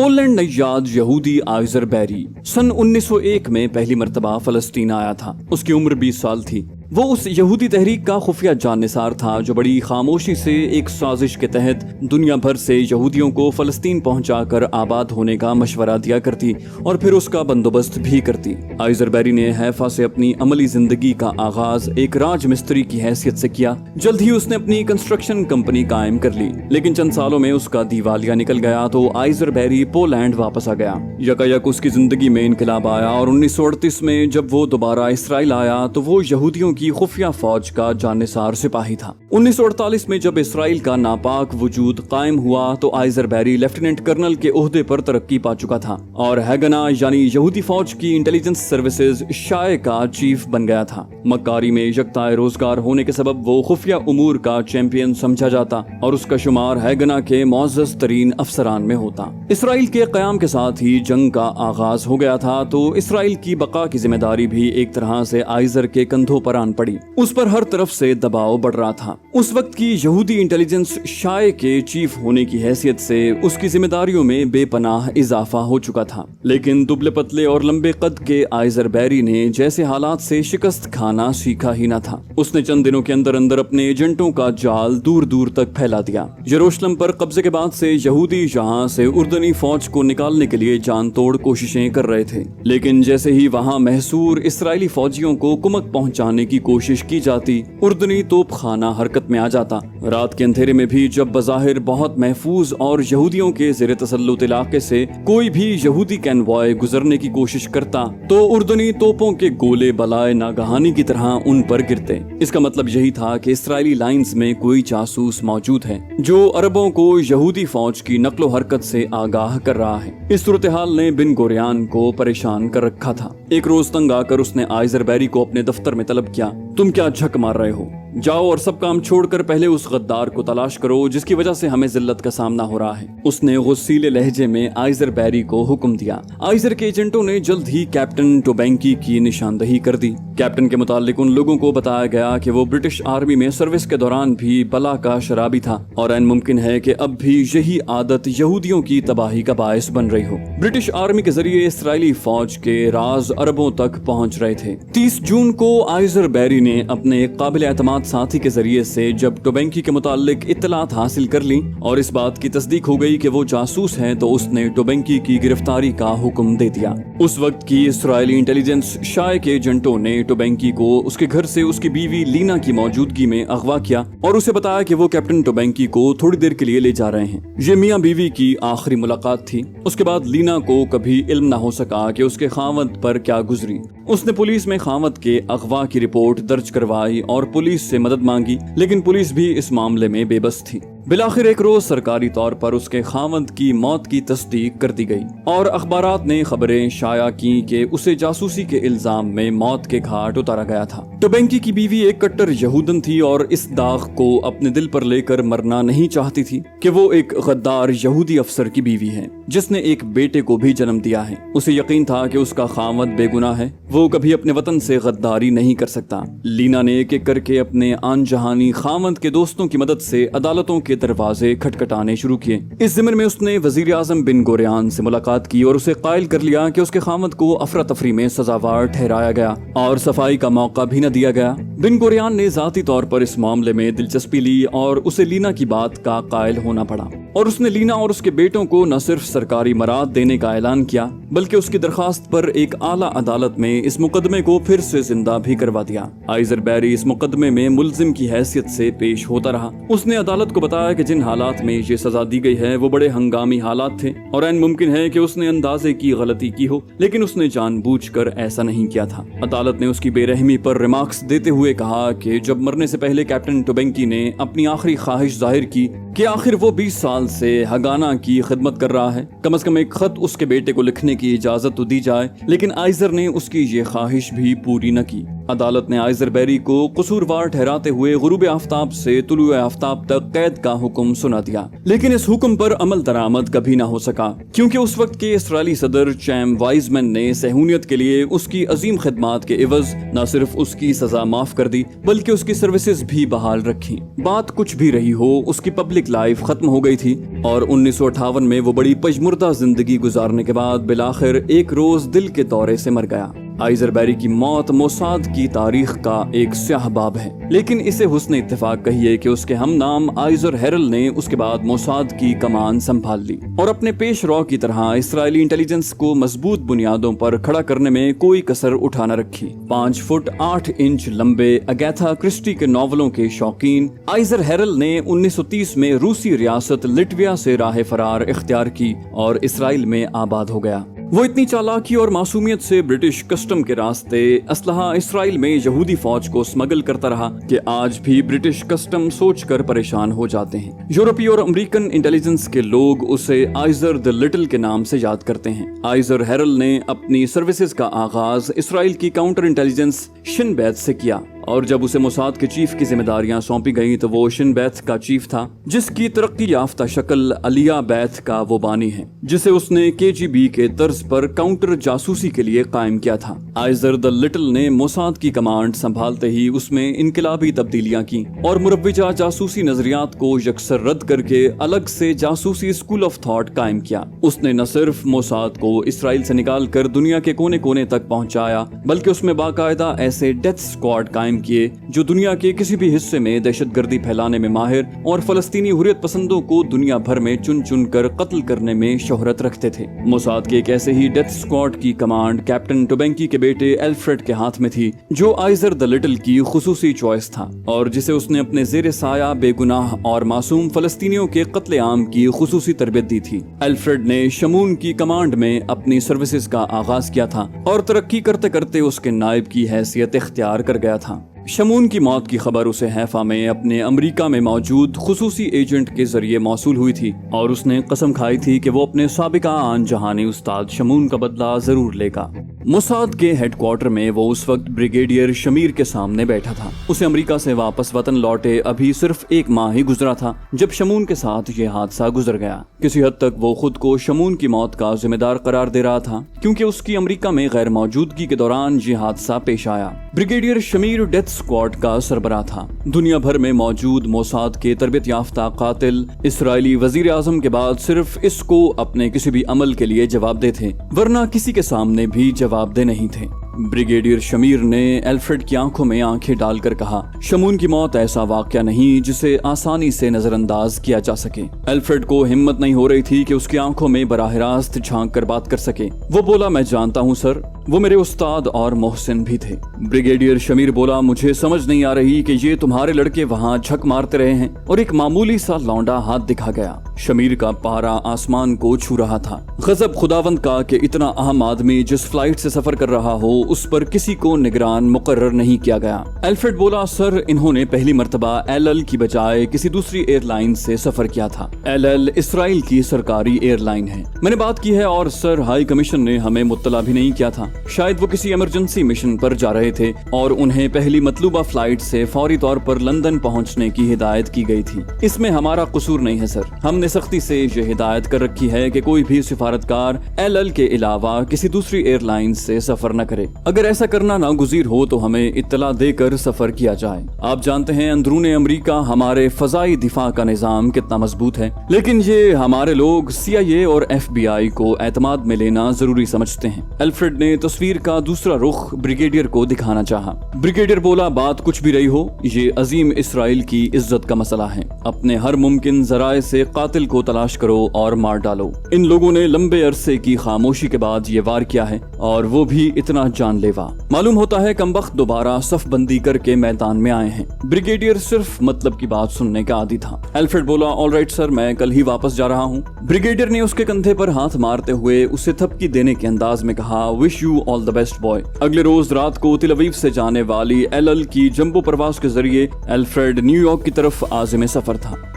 Poland نژاد یہودی آئزر بیری سن 1901 میں پہلی مرتبہ فلسطین آیا تھا۔ اس کی عمر 20 سال تھی۔ وہ اس یہودی تحریک کا خفیہ جاننثار تھا جو بڑی خاموشی سے ایک سازش کے تحت دنیا بھر سے یہودیوں کو فلسطین پہنچا کر آباد ہونے کا مشورہ دیا کرتی اور پھر اس کا بندوبست بھی کرتی۔ آئزر بیری نے حیفا سے اپنی عملی زندگی کا آغاز ایک راج مستری کی حیثیت سے کیا۔ جلد ہی اس نے اپنی کنسٹرکشن کمپنی قائم کر لی، لیکن چند سالوں میں اس کا دیوالیہ نکل گیا تو آئزر بیری پولینڈ واپس آ گیا۔ یکایک اس کی زندگی میں انقلاب آیا اور 1938 میں جب وہ دوبارہ اسرائیل آیا تو وہ یہودیوں کی خفیہ فوج کا جاننثار سپاہی تھا۔ 1948 میں جب اسرائیل کا ناپاک وجود قائم ہوا تو آئزر بیری لیفٹیننٹ کرنل کے عہدے پر ترقی پا چکا تھا اور ہیگنا یعنی یہودی فوج کی انٹیلیجنس سروسز شائع کا چیف بن گیا تھا۔ مکاری میں یکتا روزگار ہونے کے سبب وہ خفیہ امور کا چیمپئن سمجھا جاتا اور اس کا شمار ہیگنا کے معزز ترین افسران میں ہوتا۔ اسرائیل کے قیام کے ساتھ ہی جنگ کا آغاز ہو گیا تھا تو اسرائیل کی بقا کی ذمہ داری بھی ایک طرح سے آئزر کے کندھوں پر آن پڑی۔ اس پر ہر طرف سے دباؤ بڑھ رہا تھا۔ اس وقت کی یہودی انٹیلیجنس شائع کے چیف ہونے کی حیثیت سے اس کی ذمہ داریوں میں بے پناہ اضافہ ہو چکا تھا، لیکن دبلے پتلے اور لمبے قد کے آئزر بیری نے جیسے حالات سے شکست کھانا سیکھا ہی نہ تھا۔ اس نے چند دنوں کے اندر اندر اپنے ایجنٹوں کا جال دور دور تک پھیلا دیا۔ یروشلم پر قبضے کے بعد سے یہودی یہاں سے اردنی فوج کو نکالنے کے لیے جان توڑ کوششیں کر رہے تھے، لیکن جیسے ہی وہاں محصور اسرائیلی فوجیوں کو کمک پہنچانے کی کوشش کی جاتی، اردنی توپ خانہ حرکت میں آ جاتا۔ رات کے اندھیرے میں بھی جب بظاہر بہت محفوظ اور یہودیوں کے زیر تسلط علاقے سے کوئی بھی یہودی کینوائے گزرنے کی کوشش کرتا تو اردنی توپوں کے گولے بلائے ناگہانی کی طرح ان پر گرتے۔ اس کا مطلب یہی تھا کہ اسرائیلی لائنز میں کوئی جاسوس موجود ہے جو عربوں کو یہودی فوج کی نقل و حرکت سے آگاہ کر رہا ہے۔ اس صورتحال نے بن گوریان کو پریشان کر رکھا تھا۔ ایک روز تنگ آ کر اس نے آئزر بیری کو اپنے دفتر میں طلب کیا۔ تم کیا جھک مار رہے ہو؟ جاؤ اور سب کام چھوڑ کر پہلے اس غدار کو تلاش کرو جس کی وجہ سے ہمیں ذلت کا سامنا ہو رہا ہے۔ اس نے غصیلے لہجے میں آئزر بیری کو حکم دیا۔ آئزر کے ایجنٹوں نے جلد ہی کیپٹن ٹوبینکی کی نشاندہی کر دی۔ کیپٹن کے متعلق ان لوگوں کو بتایا گیا کہ وہ برٹش آرمی میں سروس کے دوران بھی بلا کا شرابی تھا اور عین ممکن ہے کہ اب بھی یہی عادت یہودیوں کی تباہی کا باعث بن رہی ہو۔ برٹش آرمی کے ذریعے اسرائیلی فوج کے راز عربوں تک پہنچ رہے تھے۔ 30 جون کو آئزر بیری نے اپنے ایک قابل اعتماد ساتھی کے ذریعے سے جب ٹوبینکی کے متعلق اطلاعات حاصل کر لی اور اس بات کی تصدیق ہو گئی کہ وہ جاسوس ہے تو اس نے ٹوبینکی کی گرفتاری کا حکم دے دیا۔ اس وقت کی اسرائیلی انٹیلیجنس شائع کے ایجنٹوں نے ٹوبینکی کو اس کے گھر سے اس کی بیوی لینا کی موجودگی میں اغوا کیا اور اسے بتایا کہ وہ کیپٹن ٹوبینکی کو تھوڑی دیر کے لیے لے جا رہے ہیں۔ یہ میاں بیوی کی آخری ملاقات تھی۔ اس کے بعد لینا کو کبھی علم نہ ہو سکا کہ اس کے خاوند پر کیا گزری۔ اس نے پولیس میں خاوند کے اغوا کی رپورٹ درج کروائی اور پولیس سے مدد مانگی، لیکن پولیس بھی اس معاملے میں بے بس تھی۔ بالآخر ایک روز سرکاری طور پر اس کے خاوند کی موت کی تصدیق کر دی گئی اور اخبارات نے خبریں شائع کی کہ اسے جاسوسی کے الزام میں موت کے گھاٹ اتارا گیا تھا۔ ٹوبینکی کی بیوی ایک کٹر یہودن تھی اور اس داغ کو اپنے دل پر لے کر مرنا نہیں چاہتی تھی کہ وہ ایک غدار یہودی افسر کی بیوی ہے جس نے ایک بیٹے کو بھی جنم دیا ہے۔ اسے یقین تھا کہ اس کا خاوند بے گناہ ہے، وہ کبھی اپنے وطن سے غداری نہیں کر سکتا۔ لینا نے ایک ایک کر کے اپنے آن جہانی خاوند کے دوستوں کی مدد سے عدالتوں کے دروازے کھٹکھٹانے شروع کیے۔ اس ضمن میں اس نے وزیر اعظم بن گوریان سے ملاقات کی اور اسے قائل کر لیا کہ اس کے خاوند کو افراتفری میں سزاوار ٹھہرایا گیا اور صفائی کا موقع بھی نہ دیا گیا۔ بن گوریان نے ذاتی طور پر اس معاملے میں دلچسپی لی اور اسے لینا کی بات کا قائل ہونا پڑا اور اس نے لینا اور اس کے بیٹوں کو نہ صرف سرکاری مراد دینے کا اعلان کیا بلکہ اس کی درخواست پر ایک اعلیٰ عدالت میں اس مقدمے کو پھر سے زندہ بھی کروا دیا۔ آئزر بیری اس مقدمے میں ملزم کی حیثیت سے پیش ہوتا رہا۔ اس نے عدالت کو بتایا کہ جن حالات میں یہ سزا دی گئی ہے وہ بڑے ہنگامی حالات تھے اور عین ممکن ہے کہ اس نے اندازے کی غلطی کی ہو، لیکن اس نے جان بوجھ کر ایسا نہیں کیا تھا۔ عدالت نے اس کی بے رحمی پر ریمارکس دیتے ہوئے کہا کہ جب مرنے سے پہلے کیپٹن ٹوبینکی نے اپنی آخری خواہش ظاہر کی کہ آخر وہ 20 سال سے ہگانا کی خدمت کر رہا ہے، کم از کم ایک خط اس کے بیٹے کو لکھنے کی اجازت تو دی جائے، لیکن آئزر نے اس کی یہ خواہش بھی پوری نہ کی۔ عدالت نے آئزر بیری کو قصوروار ٹھہراتے ہوئے غروب آفتاب سے طلوع آفتاب تک قید کا حکم سنا دیا، لیکن اس حکم پر عمل درآمد کبھی نہ ہو سکا، کیونکہ اس وقت کے اسرائیلی صدر چیم وائزمن نے صہیونیت کے لیے اس کی عظیم خدمات کے عوض نہ صرف اس کی سزا معاف کر دی بلکہ اس کی سروسز بھی بحال رکھی۔ بات کچھ بھی رہی ہو، اس کی پبلک لائف ختم ہو گئی تھی اور 1958 میں وہ بڑی پژمردہ زندگی گزارنے کے بعد بالآخر ایک روز دل کے دورے سے مر گیا۔ آئزر بیری کی موت موساد کی تاریخ کا ایک سیاہ باب ہے، لیکن اسے حسن اتفاق کہیے کہ اس کے ہم نام آئزر ہیرل نے اس کے بعد موساد کی کمان سنبھال لی اور اپنے پیش رو کی طرح اسرائیلی انٹیلیجنس کو مضبوط بنیادوں پر کھڑا کرنے میں کوئی کسر اٹھا نہ رکھی۔ 5 فٹ 8 انچ لمبے اگیتھا کرسٹی کے ناولوں کے شوقین آئزر ہیرل نے 1930 میں روسی ریاست لٹویا سے راہ فرار اختیار کی اور اسرائیل میں آباد ہو گیا۔ وہ اتنی چالاکی اور معصومیت سے برٹش کسٹم کے راستے اسلحہ اسرائیل میں یہودی فوج کو اسمگل کرتا رہا کہ آج بھی برٹش کسٹم سوچ کر پریشان ہو جاتے ہیں۔ یورپی اور امریکن انٹیلیجنس کے لوگ اسے آئزر دی لٹل کے نام سے یاد کرتے ہیں۔ آئزر ہیرل نے اپنی سروسز کا آغاز اسرائیل کی کاؤنٹر انٹیلیجنس شن بیت سے کیا، اور جب اسے موساد کے چیف کی ذمہ داریاں سونپی گئیں تو وہ شن بیت کا چیف تھا، جس کی ترقی یافتہ شکل علیہ بیت کا وہ بانی ہے، جسے اس نے KGB کے طرز پر کاؤنٹر جاسوسی کے لیے قائم کیا تھا۔ آئزر دی لٹل نے موساد کی کمانڈ سنبھالتے ہی اس میں انقلابی تبدیلیاں کی اور مروجہ جاسوسی نظریات کو یکسر رد کر کے الگ سے جاسوسی اسکول آف تھاٹ قائم کیا۔ اس نے نہ صرف موساد کو اسرائیل سے نکال کر دنیا کے کونے کونے تک پہنچایا بلکہ اس میں باقاعدہ ایسے ڈیتھ اسکواڈ قائم کیے جو دنیا کے کسی بھی حصے میں دہشت گردی پھیلانے میں ماہر اور فلسطینی حریت پسندوں کو دنیا بھر میں چن چن کر قتل کرنے میں شہرت رکھتے تھے۔ موساد کے ایک ایسے ہی ڈیتھ اسکواڈ کی کمانڈ کیپٹن ٹوبینکی کے بیٹے ایلفریڈ کے ہاتھ میں تھی، جو آئزر دی لٹل کی خصوصی چوائس تھا اور جسے اس نے اپنے زیر سایہ بے گناہ اور معصوم فلسطینیوں کے قتل عام کی خصوصی تربیت دی تھی۔ ایلفریڈ نے شمون کی کمانڈ میں اپنی سروسز کا آغاز کیا تھا اور ترقی کرتے کرتے اس کے نائب کی حیثیت اختیار کر گیا تھا۔ شمون کی موت کی خبر اسے حیفا میں اپنے امریکہ میں موجود خصوصی ایجنٹ کے ذریعے موصول ہوئی تھی اور اس نے قسم کھائی تھی کہ وہ اپنے سابقہ آن جہانی استاد شمون کا بدلہ ضرور لے گا۔ موساد کے ہیڈ کوارٹر میں وہ اس وقت بریگیڈیئر شمیر کے سامنے بیٹھا تھا۔ اسے امریکہ سے واپس وطن لوٹے ابھی صرف 1 ماہ ہی گزرا تھا جب شمون کے ساتھ یہ حادثہ گزر گیا۔ کسی حد تک وہ خود کو شمون کی موت کا ذمہ دار قرار دے رہا تھا کیونکہ اس کی امریکہ میں غیر موجودگی کے دوران یہ حادثہ پیش آیا۔ بریگیڈیئر شمیر ڈیتھ اسکواڈ کا سربراہ تھا۔ دنیا بھر میں موجود موساد کے تربیت یافتہ قاتل اسرائیلی وزیر اعظم کے بعد صرف اس کو اپنے کسی بھی عمل کے لیے جواب دہ تھے، ورنہ کسی کے سامنے بھی جواب دہ نہیں تھے۔ بریگیڈیئر شمیر نے ایلفریڈ کی آنکھوں میں آنکھیں ڈال کر کہا، شمون کی موت ایسا واقعہ نہیں جسے آسانی سے نظر انداز کیا جا سکے۔ ایلفریڈ کو ہمت نہیں ہو رہی تھی کہ اس کی آنکھوں میں براہ راست جھانک کر بات کر سکے۔ وہ بولا، میں جانتا ہوں سر، وہ میرے استاد اور محسن بھی تھے۔ بریگیڈیئر شمیر بولا، مجھے سمجھ نہیں آ رہی کہ یہ تمہارے لڑکے وہاں جھک مارتے رہے ہیں، اور ایک معمولی سا لونڈا ہاتھ دکھا گیا۔ شمیر کا پارا آسمان کو چھو رہا تھا۔ غضب خداوند کا کہ اتنا اہم آدمی جس فلائٹ سے سفر کر رہا ہو اس پر کسی کو نگران مقرر نہیں کیا گیا۔ ایلفریڈ بولا، سر، انہوں نے پہلی مرتبہ LL کی بجائے کسی دوسری ایئر لائن سے سفر کیا تھا۔ LL اسرائیل کی سرکاری ایئر لائن ہے۔ میں نے بات کی ہے اور سر ہائی کمیشن نے ہمیں مطلع بھی نہیں کیا تھا۔ شاید وہ کسی ایمرجنسی مشن پر جا رہے تھے اور انہیں پہلی مطلوبہ فلائٹ سے فوری طور پر لندن پہنچنے کی ہدایت کی گئی تھی۔ اس میں ہمارا قصور نہیں ہے سر، ہم نے سختی سے یہ ہدایت کر رکھی ہے کہ کوئی بھی سفارتکار LL کے علاوہ کسی دوسری ایئر لائن سے سفر نہ کرے۔ اگر ایسا کرنا ناگزیر ہو تو ہمیں اطلاع دے کر سفر کیا جائے۔ آپ جانتے ہیں اندرون امریکہ ہمارے فضائی دفاع کا نظام کتنا مضبوط ہے، لیکن یہ ہمارے لوگ CIA اور FBI کو اعتماد میں لینا ضروری سمجھتے ہیں۔ ایلفریڈ نے تصویر کا دوسرا رخ بریگیڈیئر کو دکھانا چاہا۔ بریگیڈیئر بولا، بات کچھ بھی رہی ہو، یہ عظیم اسرائیل کی عزت کا مسئلہ ہے۔ اپنے ہر ممکن ذرائع سے قاتل کو تلاش کرو اور مار ڈالو۔ ان لوگوں نے لمبے عرصے کی خاموشی کے بعد یہ وار کیا ہے، اور وہ بھی اتنا جان لیوا۔ معلوم ہوتا ہے کمبخت دوبارہ صف بندی کر کے میدان میں آئے ہیں۔ بریگیڈیئر صرف مطلب کی بات سننے کا عادی تھا۔ ایلفریڈ بولا، آل رائٹ سر، میں کل ہی واپس جا رہا ہوں۔ بریگیڈیئر نے اس کے کندھے پر ہاتھ مارتے ہوئے اسے تھپکی دینے کے انداز میں کہا، wish you all the best boy. اگلے روز رات کو تل اویو سے جانے والی LL کی جمبو پرواز کے ذریعے ایلفریڈ نیو یارک کی طرف عازم سفر تھا۔